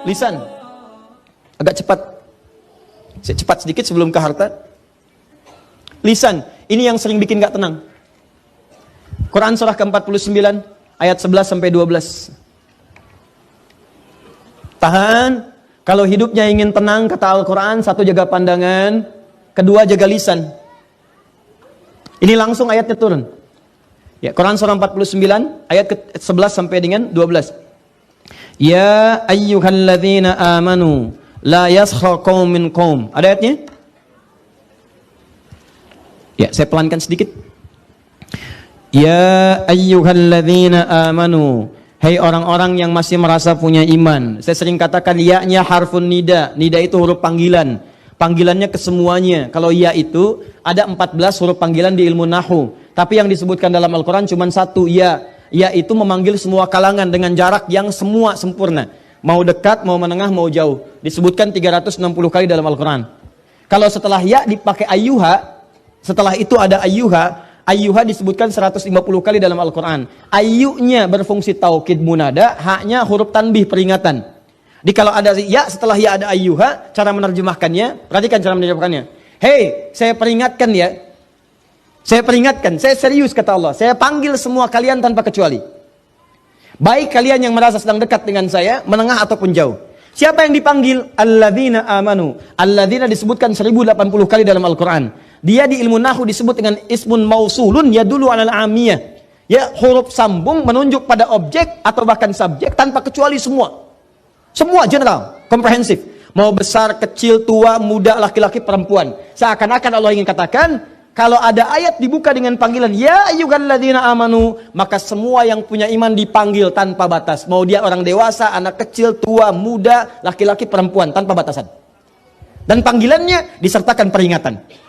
Lisan. Agak cepat. Cepat sedikit sebelum ke harta. Lisan. Ini yang sering bikin gak tenang. Quran surah ke-49 ayat 11 sampai 12. Tahan. Kalau hidupnya ingin tenang, kata Al-Quran, satu, jaga pandangan, kedua, jaga lisan. Ini langsung ayatnya turun. Ya, Quran surah 49 ayat ke-11 sampai dengan 12. Ya ayyuhalladzina amanu la yaskhar qaumun min qaum. Ada ayatnya? Ya, saya pelankan sedikit. Ya ayyuhalladzina amanu, hai orang-orang yang masih merasa punya iman. Saya sering katakan ya-nya harfun nida. Nida itu huruf panggilan. Panggilannya ke semuanya. Kalau ya itu ada 14 huruf panggilan di ilmu nahu. Tapi yang disebutkan dalam Al-Quran cuma satu, ya. Ya itu memanggil semua kalangan dengan jarak yang semua sempurna. Mau dekat, mau menengah, mau jauh. Disebutkan 360 kali dalam Al-Quran. Kalau setelah ya dipakai ayyuha, setelah itu ada ayyuha. Ayyuha disebutkan 150 kali dalam Al-Quran. Ayyunya berfungsi taukid munada, haknya huruf tanbih peringatan. Jadi kalau ada ya, setelah ya ada ayyuha, cara menerjemahkannya, perhatikan cara menerjemahkannya. Hei, saya peringatkan ya. Saya peringatkan, saya serius kata Allah. Saya panggil semua kalian tanpa kecuali. Baik kalian yang merasa sedang dekat dengan saya, menengah ataupun jauh. Siapa yang dipanggil? Alladzina amanu. Alladzina disebutkan 1080 kali dalam Al-Quran. Dia di ilmu nahu disebut dengan ismun mausulun yadullu alal amiyah. Ya, huruf sambung menunjuk pada objek atau bahkan subjek tanpa kecuali semua. Semua general, komprehensif. Mau besar, kecil, tua, muda, laki-laki, perempuan. Seakan-akan Allah ingin katakan, kalau ada ayat dibuka dengan panggilan ya ayyuhalladzina amanu, maka semua yang punya iman dipanggil tanpa batas. Mau dia orang dewasa, anak kecil, tua, muda, laki-laki, perempuan, tanpa batasan. Dan panggilannya disertakan peringatan.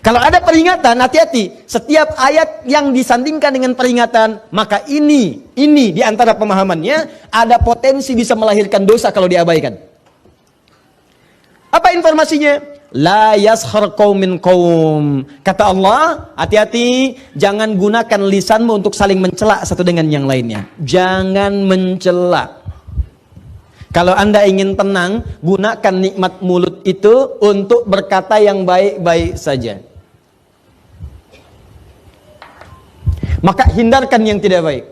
Kalau ada peringatan, hati-hati. Setiap ayat yang disandingkan dengan peringatan, maka ini di antara pemahamannya ada potensi bisa melahirkan dosa kalau diabaikan. Apa informasinya? La yaskhar qaumin qaum. Kata Allah, hati-hati, jangan gunakan lisanmu untuk saling mencela satu dengan yang lainnya. Jangan mencela. Kalau Anda ingin tenang, gunakan nikmat mulut itu untuk berkata yang baik-baik saja. Maka hindarkan yang tidak baik.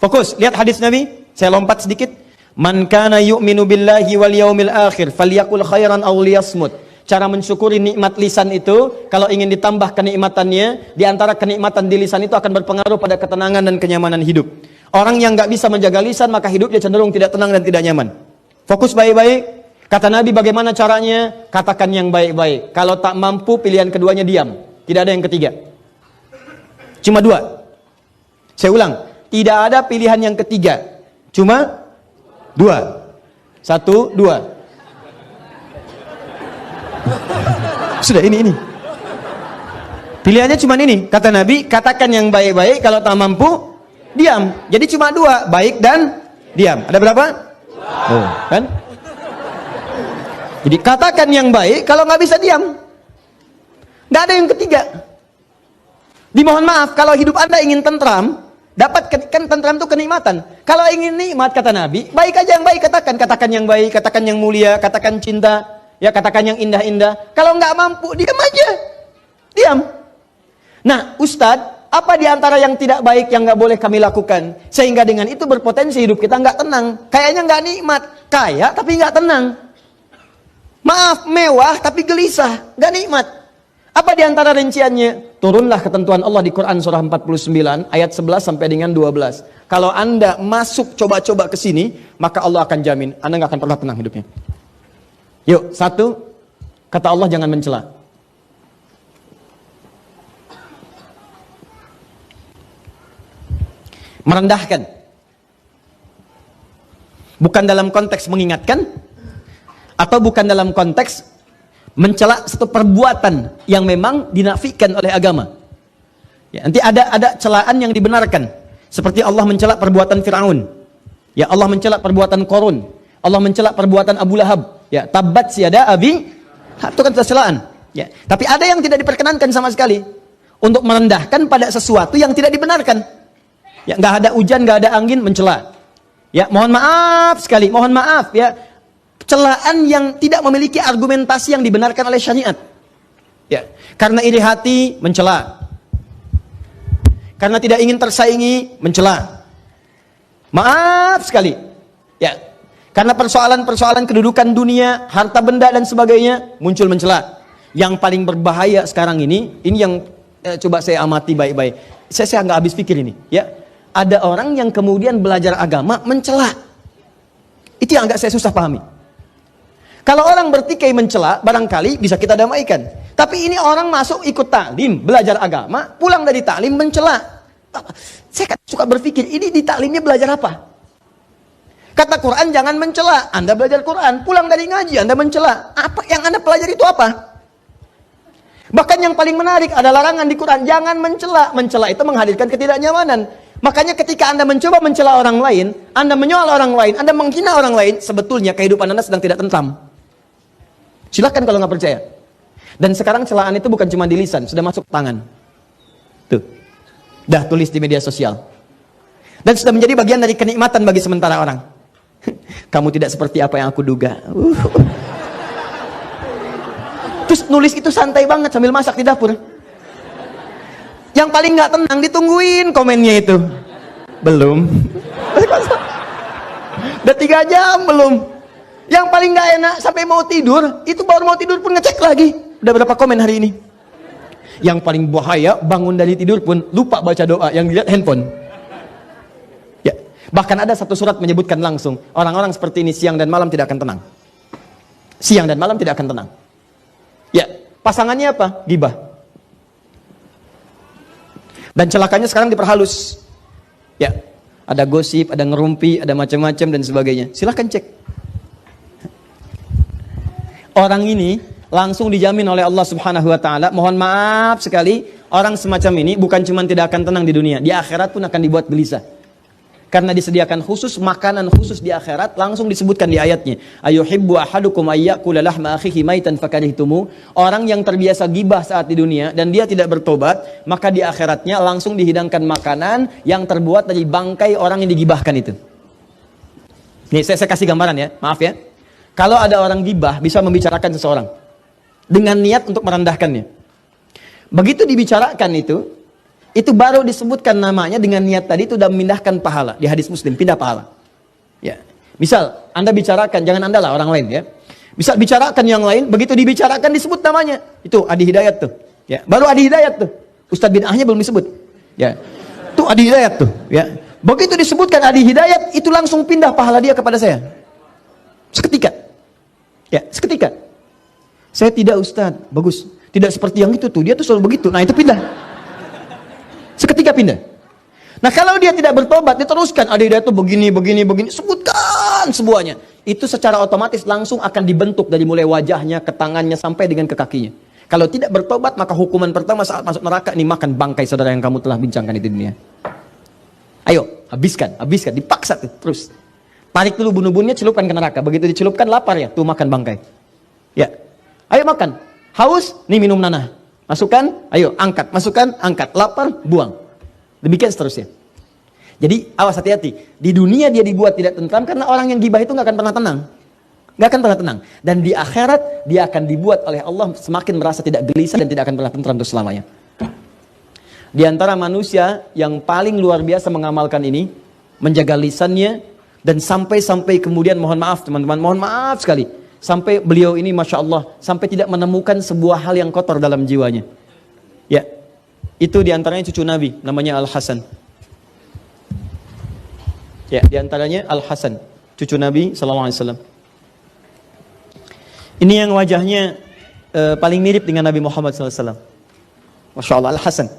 Fokus, lihat hadis Nabi. Saya lompat sedikit. Man kana yu'minu billahi wal yaumil akhir falyaqul khairan aw liyasmut. Cara mensyukuri nikmat lisan itu, kalau ingin ditambah kenikmatannya, di antara kenikmatan di lisan itu akan berpengaruh pada ketenangan dan kenyamanan hidup. Orang yang nggak bisa menjaga lisan, maka hidupnya cenderung tidak tenang dan tidak nyaman. Fokus baik-baik. Kata Nabi, bagaimana caranya? Katakan yang baik-baik. Kalau tak mampu, pilihan keduanya diam. Tidak ada yang ketiga. Cuma dua. Saya ulang, tidak ada pilihan yang ketiga. Cuma dua. Satu, dua. Sudah ini. Pilihannya cuma ini. Kata Nabi, katakan yang baik-baik, kalau tak mampu, diam. Jadi cuma dua, baik dan diam. Ada berapa? Oh, kan? Jadi katakan yang baik, kalau nggak bisa diam. Nggak ada yang ketiga. Dimohon maaf, kalau hidup Anda ingin tentram, dapat kan tentram itu kenikmatan. Kalau ingin nikmat, kata Nabi, baik aja yang baik katakan. Katakan yang baik, katakan yang mulia, katakan cinta, ya katakan yang indah-indah. Kalau nggak mampu, diam aja. Diam. Nah, Ustadz, apa di antara yang tidak baik yang nggak boleh kami lakukan? Sehingga dengan itu berpotensi hidup kita nggak tenang. Kayaknya nggak nikmat. Kaya tapi nggak tenang. Maaf, mewah tapi gelisah. Nggak nikmat. Apa di antara rinciannya? Turunlah ketentuan Allah di Quran surah 49 ayat 11 sampai dengan 12. Kalau Anda masuk coba-coba ke sini, maka Allah akan jamin Anda nggak akan pernah tenang hidupnya. Yuk, satu, kata Allah jangan mencela. Merendahkan. Bukan dalam konteks mengingatkan, atau bukan dalam konteks mencela satu perbuatan yang memang dinafikan oleh agama. Ya, nanti ada celaan yang dibenarkan. Seperti Allah mencela perbuatan Fir'aun. Ya, Allah mencela perbuatan Qarun. Allah mencela perbuatan Abu Lahab. Ya, tabat siada abi. Itu kan celaan. Ya, tapi ada yang tidak diperkenankan sama sekali. Untuk merendahkan pada sesuatu yang tidak dibenarkan. Ya, nggak ada hujan, nggak ada angin, mencela. Ya, mohon maaf sekali, mohon maaf ya. Celaan yang tidak memiliki argumentasi yang dibenarkan oleh syariat. Ya, karena iri hati mencela. Karena tidak ingin tersaingi mencela. Maaf sekali. Ya, karena persoalan-persoalan kedudukan dunia, harta benda dan sebagainya muncul mencela. Yang paling berbahaya sekarang ini yang coba saya amati baik-baik. Saya nggak habis pikir ini, ya. Ada orang yang kemudian belajar agama mencela. Itu yang agak saya susah pahami. Kalau orang bertikai mencela, barangkali bisa kita damaikan. Tapi ini orang masuk ikut taklim, belajar agama, pulang dari taklim mencela. Saya suka berpikir, ini di taklimnya belajar apa? Kata Quran jangan mencela. Anda belajar Quran, pulang dari ngaji Anda mencela. Apa yang Anda pelajari itu apa? Bahkan yang paling menarik ada larangan di Quran, jangan mencela. Mencela itu menghadirkan ketidaknyamanan. Makanya ketika Anda mencoba mencela orang lain, Anda menyoal orang lain, Anda menghina orang lain, sebetulnya kehidupan Anda sedang tidak tentram. Silakan kalau nggak percaya. Dan sekarang celaan itu bukan cuma di lisan, sudah masuk tangan. Tuh, dah tulis di media sosial. Dan sudah menjadi bagian dari kenikmatan bagi sementara orang. Kamu tidak seperti apa yang aku duga. Terus nulis itu santai banget sambil masak di dapur. Yang paling nggak tenang ditungguin komennya itu. Belum. Udah 3 jam belum. Yang paling nggak enak sampai mau tidur, itu baru mau tidur pun ngecek lagi. Udah berapa komen hari ini? Yang paling bahaya, bangun dari tidur pun lupa baca doa, yang dilihat handphone. Ya, bahkan ada satu surat menyebutkan langsung, orang-orang seperti ini siang dan malam tidak akan tenang. Siang dan malam tidak akan tenang. Ya, pasangannya apa? Gibah. Dan celakanya sekarang diperhalus. Ya, ada gosip, ada ngerumpi, ada macam-macam dan sebagainya. Silahkan cek. Orang ini langsung dijamin oleh Allah Subhanahu wa taala. Mohon maaf sekali, orang semacam ini bukan cuma tidak akan tenang di dunia, di akhirat pun akan dibuat gelisah. Karena disediakan khusus makanan khusus di akhirat, langsung disebutkan di ayatnya. Ayuhibbu ahadukum ayyakula lahma akhihi maitan fakarihtumu. Orang yang terbiasa gibah saat di dunia dan dia tidak bertobat, maka di akhiratnya langsung dihidangkan makanan yang terbuat dari bangkai orang yang digibahkan itu. Nih saya kasih gambaran ya, maaf ya. Kalau ada orang gibah bisa membicarakan seseorang dengan niat untuk merendahkannya. Begitu dibicarakan itu baru disebutkan namanya dengan niat tadi itu sudah memindahkan pahala. Di hadis Muslim pindah pahala. Ya. Misal Anda bicarakan, jangan Anda lah, orang lain ya. Bisa bicarakan yang lain, begitu dibicarakan disebut namanya. Itu Adi Hidayat tuh. Ya, baru Adi Hidayat tuh. Ustadz bid'ahnya belum disebut. Ya. Tuh Adi Hidayat tuh, ya. Begitu disebutkan Adi Hidayat, itu langsung pindah pahala dia kepada saya. Seketika. Ya, seketika. Saya tidak Ustadz, bagus. Tidak seperti yang itu tuh, dia tuh selalu begitu. Nah, itu pindah. Seketika pindah. Nah, kalau dia tidak bertobat, diteruskan Adi Hidayat tuh begini, sebutkan semuanya. Itu secara otomatis langsung akan dibentuk dari mulai wajahnya, ke tangannya, sampai dengan ke kakinya. Kalau tidak bertobat, maka hukuman pertama saat masuk neraka ini makan bangkai saudara yang kamu telah bincangkan itu di dunia. Ayo, habiskan, dipaksa tuh, terus. Tarik dulu bunuh-bunuhnya, celupkan ke neraka. Begitu dicelupkan, lapar ya, tuh makan bangkai. Ya, ayo makan. Haus, nih minum nanah. Masukkan, ayo angkat, masukkan, angkat. Lapar, buang. Demikian seterusnya. Jadi awas, hati-hati. Di dunia dia dibuat tidak tentram karena orang yang gibah itu nggak akan pernah tenang. Nggak akan pernah tenang. Dan di akhirat dia akan dibuat oleh Allah semakin merasa tidak gelisah dan tidak akan pernah tentram untuk selamanya. Di antara manusia yang paling luar biasa mengamalkan ini, menjaga lisannya, dan sampai kemudian mohon maaf teman-teman, mohon maaf sekali. Sampai beliau ini Masya Allah, sampai tidak menemukan sebuah hal yang kotor dalam jiwanya. Ya, itu diantaranya cucu Nabi, namanya Al-Hasan. Ya, diantaranya Al-Hasan, cucu Nabi SAW. Ini yang wajahnya paling mirip dengan Nabi Muhammad SAW. Masya Allah, Al-Hasan.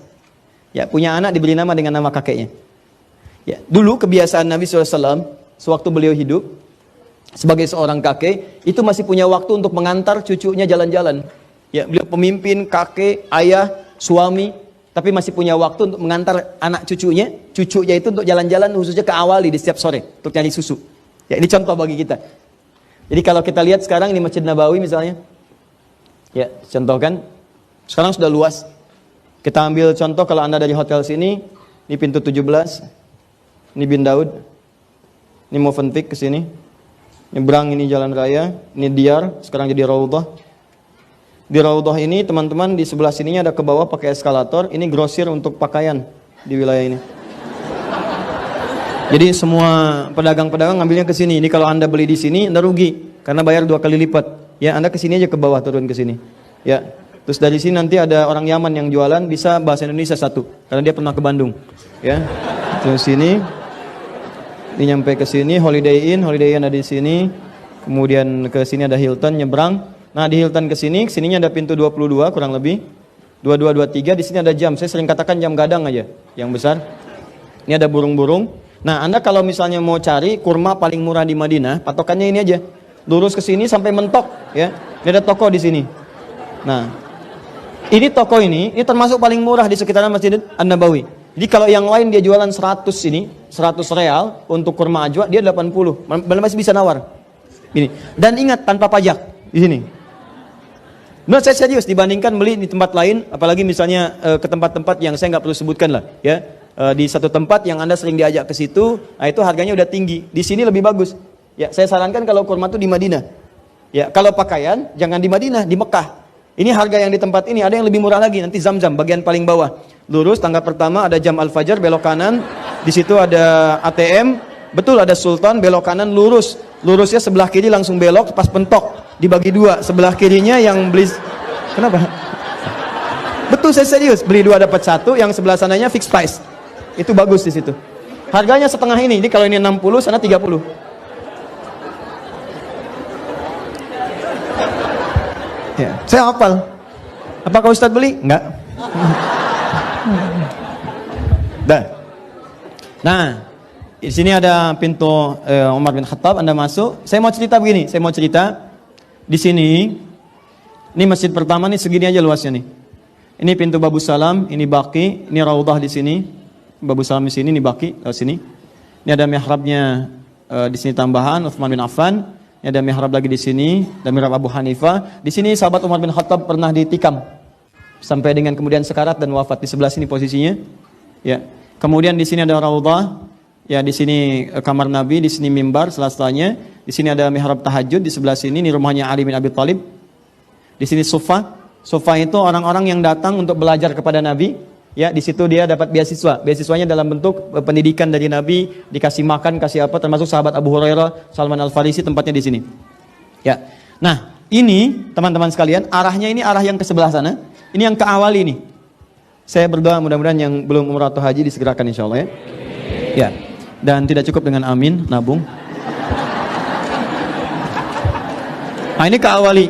Ya, punya anak diberi nama dengan nama kakeknya. Ya, dulu kebiasaan Nabi SAW, sewaktu beliau hidup sebagai seorang kakek, itu masih punya waktu untuk mengantar cucunya jalan-jalan. Ya, beliau pemimpin, kakek, ayah, suami, tapi masih punya waktu untuk mengantar anak cucunya itu untuk jalan-jalan khususnya ke Awali di setiap sore untuk nyari susu. Ya, ini contoh bagi kita. Jadi kalau kita lihat sekarang ini Masjid Nabawi misalnya, ya contoh kan, sekarang sudah luas. Kita ambil contoh kalau Anda dari hotel sini, ini pintu 17, ini Bin Daud. Ini Movenpick ke sini. Nyebrang ini jalan raya, ini Diyar, sekarang jadi Raudhah. Di Raudhah ini teman-teman di sebelah sininya ada ke bawah pakai eskalator, ini grosir untuk pakaian di wilayah ini. Jadi semua pedagang-pedagang ngambilnya ke sini. Ini kalau Anda beli di sini Anda rugi karena bayar 2 kali lipat. Ya, Anda ke sini aja ke bawah turun ke sini. Ya. Terus dari sini nanti ada orang Yaman yang jualan bisa bahasa Indonesia 1 karena dia pernah ke Bandung. Ya. Terus sini ini nyampe ke sini Holiday Inn ada di sini. Kemudian ke sini ada Hilton nyebrang. Nah, di Hilton ke sini, sininya ada pintu 22 kurang lebih. 2223 di sini ada jam. Saya sering katakan jam gadang aja yang besar. Ini ada burung-burung. Nah, Anda kalau misalnya mau cari kurma paling murah di Madinah, patokannya ini aja. Lurus ke sini sampai mentok, ya. Ini ada toko di sini. Nah, ini toko ini termasuk paling murah di sekitaran Masjid An-Nabawi. Jadi kalau yang lain dia jualan 100 ini, 100 real untuk kurma ajwa, dia 80. Masih bisa nawar. Ini. Dan ingat tanpa pajak di sini. Nah, saya serius dibandingkan beli di tempat lain, apalagi misalnya ke tempat-tempat yang saya nggak perlu sebutkan lah, ya. Di satu tempat yang Anda sering diajak ke situ, nah itu harganya udah tinggi. Di sini lebih bagus. Ya, saya sarankan kalau kurma itu di Madinah. Ya, kalau pakaian jangan di Madinah, di Mekah. Ini harga yang di tempat ini, ada yang lebih murah lagi, nanti Zamzam bagian paling bawah. Lurus tangga pertama ada Jam Al-Fajar, belok kanan. Di situ ada ATM, betul ada Sultan, belok kanan lurus. Lurusnya sebelah kiri langsung belok pas pentok. Dibagi 2, sebelah kirinya yang beli. Kenapa? Betul, saya serius, beli 2 dapat 1, yang sebelah sananya fixed price. Itu bagus di situ. Harganya setengah ini. Jadi kalau ini 60, sana 30. Ya, saya hafal. Apakah Ustadz beli? Enggak. Nah, di sini ada pintu Umar bin Khattab, Anda masuk. Saya mau cerita begini, di sini. Ini masjid pertama nih segini aja luasnya nih. Ini pintu Babu Salam, ini Baqi, ini Raudhah di sini. Babu Salam di sini, ini Baqi di sini. Ini ada mihrabnya di sini tambahan Utsman bin Affan. Ini ada mihrab lagi di sini, dan mihrab Abu Hanifah. Di sini sahabat Umar bin Khattab pernah ditikam sampai dengan kemudian sekarat dan wafat. Di sebelah sini posisinya. Ya. Kemudian di sini ada Raudhah. Ya, di sini kamar Nabi, di sini mimbar selastanya. Di sini ada mihrab tahajud di sebelah sini, ini rumahnya Ali bin Abi Thalib. Di sini sofa. Sofa itu orang-orang yang datang untuk belajar kepada Nabi. Ya, di situ dia dapat beasiswa. Beasiswanya dalam bentuk pendidikan dari Nabi, dikasih makan, kasih apa, termasuk sahabat Abu Hurairah, Salman Al-Farisi tempatnya di sini. Ya. Nah, ini teman-teman sekalian, arahnya ini arah yang ke sebelah sana. Ini yang ke awal ini. Saya berdoa mudah-mudahan yang belum umrah atau haji disegerakan insyaallah ya. Ya. Dan tidak cukup dengan amin, nabung. Nah, ini ke awali.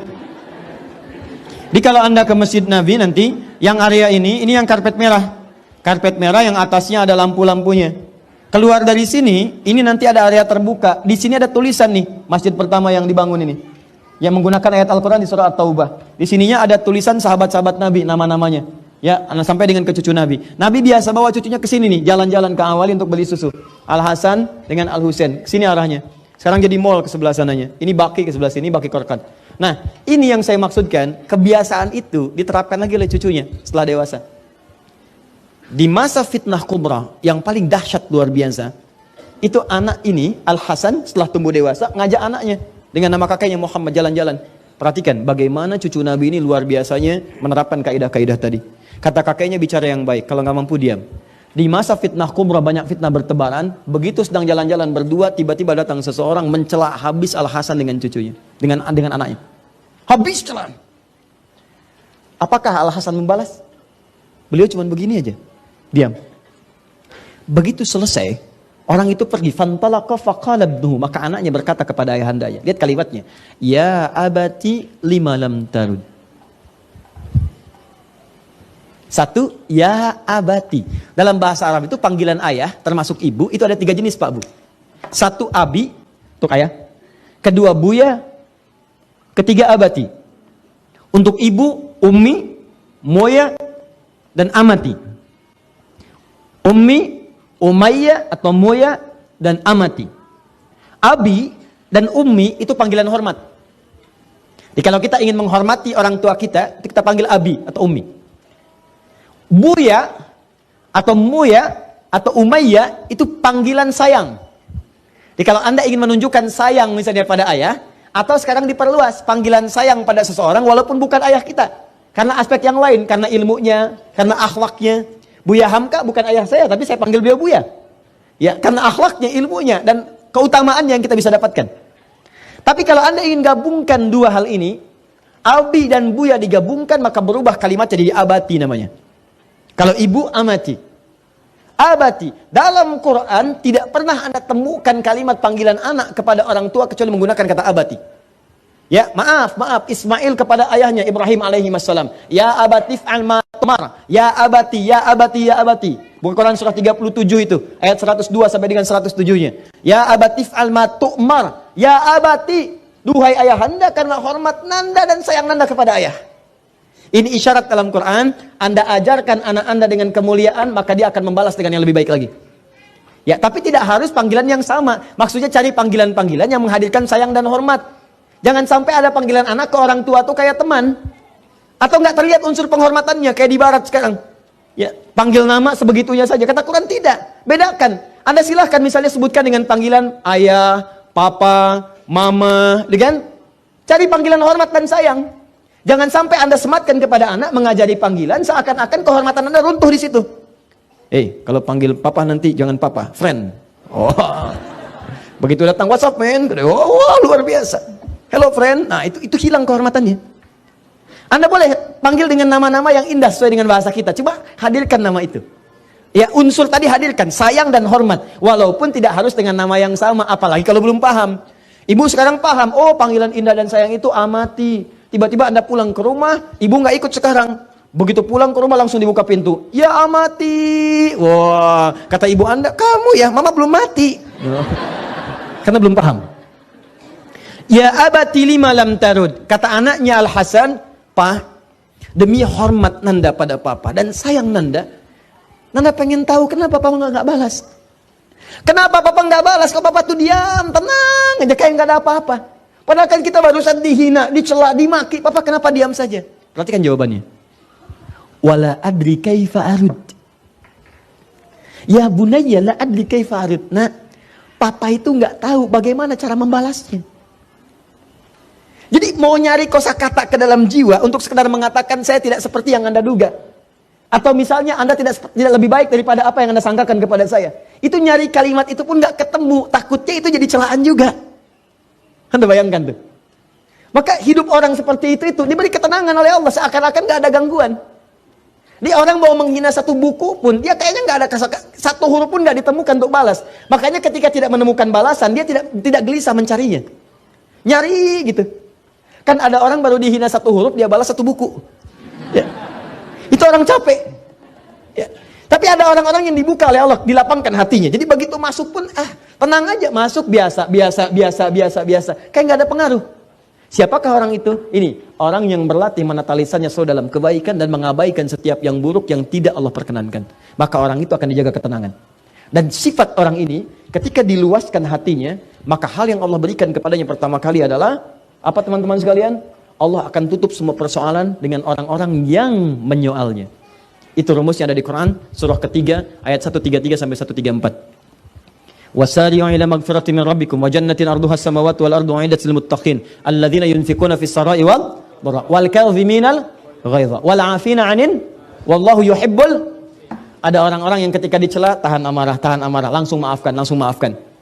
Jadi kalau Anda ke Masjid Nabi nanti, yang area ini yang karpet merah. Karpet merah yang atasnya ada lampu-lampunya. Keluar dari sini, ini nanti ada area terbuka. Di sini ada tulisan nih, masjid pertama yang dibangun ini. Yang menggunakan ayat Al-Quran di surah At-Taubah. Di sininya ada tulisan sahabat-sahabat Nabi, nama-namanya. Ya, sampai dengan ke cucu Nabi. Nabi biasa bawa cucunya ke sini nih, jalan-jalan ke awal untuk beli susu. Al-Hasan dengan Al-Husain. Sini arahnya. Sekarang jadi mall ke sebelah sananya. Ini Baqi ke sebelah sini, Baqi Qorqad. Nah, ini yang saya maksudkan, kebiasaan itu diterapkan lagi oleh cucunya setelah dewasa. Di masa fitnah kubra yang paling dahsyat luar biasa, itu anak ini, Al-Hasan setelah tumbuh dewasa, ngajak anaknya dengan nama kakeknya Muhammad jalan-jalan. Perhatikan bagaimana cucu Nabi ini luar biasanya menerapkan kaidah-kaidah tadi. Kata kakeknya bicara yang baik, kalau nggak mampu diam. Di masa fitnah kubra banyak fitnah bertebaran, begitu sedang jalan-jalan berdua, tiba-tiba datang seseorang mencela habis Al-Hasan dengan cucunya, dengan anaknya. Habis celaan. Apakah Al-Hasan membalas? Beliau cuma begini aja, diam. Begitu selesai, orang itu pergi. Fantalaqa faqala ibnuhu, maka anaknya berkata kepada ayahandanya. Lihat kalimatnya. Ya abati lima lam tarud. Satu, ya abati. Dalam bahasa Arab itu panggilan ayah, termasuk ibu, itu ada 3 jenis Pak Bu. Satu abi, untuk ayah. Kedua buya. Ketiga abati. Untuk ibu, ummi, moya, dan amati. Ummi, umayya atau moya, dan amati. Abi dan ummi itu panggilan hormat. Jadi kalau kita ingin menghormati orang tua kita panggil abi atau ummi. Buya atau Muya atau Umayya itu panggilan sayang. Jadi kalau Anda ingin menunjukkan sayang misalnya pada ayah, atau sekarang diperluas panggilan sayang pada seseorang walaupun bukan ayah kita. Karena aspek yang lain, karena ilmunya, karena akhlaknya. Buya Hamka bukan ayah saya, tapi saya panggil beliau Buya. Ya, karena akhlaknya, ilmunya, dan keutamaannya yang kita bisa dapatkan. Tapi kalau Anda ingin gabungkan dua hal ini, Abi dan Buya digabungkan, maka berubah kalimatnya jadi abati namanya. Kalau ibu, amati. Abati. Dalam Quran tidak pernah Anda temukan kalimat panggilan anak kepada orang tua kecuali menggunakan kata abati. Ya, maaf, Ismail kepada ayahnya Ibrahim alaihi wassalam. Ya abati fa'al ma tumar. Ya abati, ya abati, ya abati. Buku Quran surah 37 itu, ayat 102 sampai dengan 107-nya. Ya abati fa'al ma tu'mar. Ya abati, duhai ayahanda, karena hormat nanda dan sayang nanda kepada ayah. Ini isyarat dalam Quran, Anda ajarkan anak Anda dengan kemuliaan, maka dia akan membalas dengan yang lebih baik lagi. Ya, tapi tidak harus panggilan yang sama. Maksudnya cari panggilan-panggilan yang menghadirkan sayang dan hormat. Jangan sampai ada panggilan anak ke orang tua tuh kayak teman. Atau nggak terlihat unsur penghormatannya, kayak di barat sekarang. Ya, panggil nama sebegitunya saja. Kata Quran tidak. Bedakan. Anda silahkan misalnya sebutkan dengan panggilan ayah, papa, mama, dengan cari panggilan hormat dan sayang. Jangan sampai Anda sematkan kepada anak mengajari panggilan seakan-akan kehormatan Anda runtuh di situ. Kalau panggil papa nanti jangan papa, friend. Oh. Begitu datang WhatsApp, men, luar biasa. Hello friend. Nah, itu hilang kehormatannya. Anda boleh panggil dengan nama-nama yang indah sesuai dengan bahasa kita. Coba hadirkan nama itu. Ya, unsur tadi hadirkan, sayang dan hormat. Walaupun tidak harus dengan nama yang sama, apalagi kalau belum paham. Ibu sekarang paham, oh panggilan indah dan sayang itu amati. Tiba-tiba Anda pulang ke rumah, ibu nggak ikut sekarang. Begitu pulang ke rumah langsung dibuka pintu. Ya amati. Wah, kata ibu Anda, kamu ya, mama belum mati. Karena belum paham. Ya abati lima lam tarud. Kata anaknya Al-Hasan, Pak, demi hormat nanda pada papa dan sayang nanda pengen tahu kenapa papa nggak balas. Kenapa papa nggak balas? Kalau papa tuh diam, tenang aja kayak nggak ada apa-apa. Padahal kan kita barusan dihina, dicela, dimaki. Papa kenapa diam saja? Perhatikan jawabannya. Wala adri kaifa arud. Ya bunayya la adri kaifa arud. Nah, papa itu nggak tahu bagaimana cara membalasnya. Jadi mau nyari kosakata ke dalam jiwa untuk sekedar mengatakan saya tidak seperti yang Anda duga. Atau misalnya Anda tidak lebih baik daripada apa yang Anda sangkakan kepada saya. Itu nyari kalimat itu pun nggak ketemu. Takutnya itu jadi celaan juga. Anda bayangkan tuh. Maka hidup orang seperti itu diberi ketenangan oleh Allah, seakan-akan nggak ada gangguan. Dia orang mau menghina satu buku pun, dia kayaknya nggak ada satu huruf pun nggak ditemukan untuk balas. Makanya ketika tidak menemukan balasan, dia tidak gelisah mencarinya. Nyari gitu. Kan ada orang baru dihina satu huruf, dia balas satu buku. Ya. Itu orang capek. Ya. Tapi ada orang-orang yang dibuka oleh Allah, dilapangkan hatinya. Jadi begitu masuk pun, tenang aja, masuk biasa. Kayak nggak ada pengaruh. Siapakah orang itu? Ini, orang yang berlatih menata lisannya selalu dalam kebaikan dan mengabaikan setiap yang buruk yang tidak Allah perkenankan. Maka orang itu akan dijaga ketenangan. Dan sifat orang ini, ketika diluaskan hatinya, maka hal yang Allah berikan kepadanya pertama kali adalah, apa teman-teman sekalian? Allah akan tutup semua persoalan dengan orang-orang yang menyoalnya. Itu rumus yang ada di Quran, surah ketiga, ayat 133 sampai 134. Wasari'u ila magfiratin min rabbikum wa jannatin arduha as-samawati wal ardu 'iddat lil muttaqin alladzina yunfikuna fis sarai wal dharra wal kadhiminal ghaidha wal 'afina 'anil wallahu yuhibbul. Ada orang-orang yang ketika dicela tahan amarah, langsung maafkan.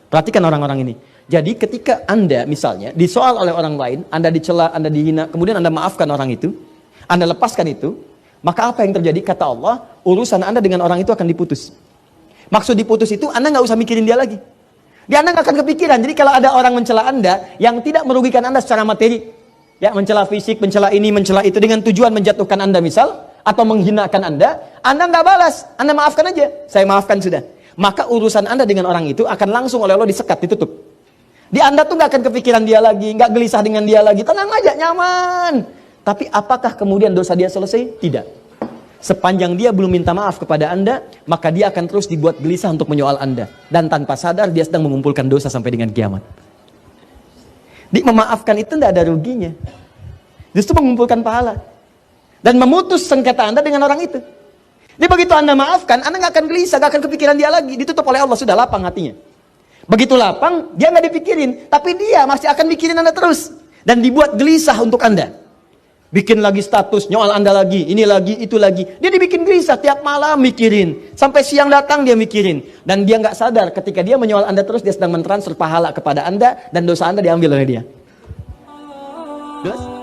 Perhatikan orang-orang ini. Jadi ketika Anda misalnya disoal oleh orang lain, Anda dicela, Anda dihina, kemudian Anda maafkan orang itu, Anda lepaskan itu, maka apa yang terjadi? Kata Allah, urusan Anda dengan orang itu akan diputus. Maksud diputus itu, Anda nggak usah mikirin dia lagi. Dia Anda nggak akan kepikiran. Jadi kalau ada orang mencela Anda yang tidak merugikan Anda secara materi, ya mencela fisik, mencela ini, mencela itu dengan tujuan menjatuhkan Anda misal, atau menghinakan Anda nggak balas, Anda maafkan aja. Saya maafkan sudah. Maka urusan Anda dengan orang itu akan langsung oleh Allah disekat, ditutup. Di Anda tuh nggak akan kepikiran dia lagi, nggak gelisah dengan dia lagi, tenang aja, nyaman. Tapi apakah kemudian dosa dia selesai? Tidak. Sepanjang dia belum minta maaf kepada Anda, maka dia akan terus dibuat gelisah untuk menyoal Anda. Dan tanpa sadar dia sedang mengumpulkan dosa sampai dengan kiamat. Memaafkan itu tidak ada ruginya. Justru mengumpulkan pahala. Dan memutus sengketa Anda dengan orang itu. Jadi begitu Anda maafkan, Anda nggak akan gelisah, nggak akan kepikiran dia lagi. Ditutup oleh Allah, sudah lapang hatinya. Begitu lapang, dia nggak dipikirin, tapi dia masih akan mikirin Anda terus. Dan dibuat gelisah untuk Anda. Bikin lagi status, nyoal Anda lagi, ini lagi, itu lagi. Dia dibikin gelisah, tiap malam mikirin. Sampai siang datang dia mikirin. Dan dia nggak sadar ketika dia menyoal Anda terus, dia sedang mentransfer pahala kepada Anda, dan dosa Anda diambil oleh dia. Jelas?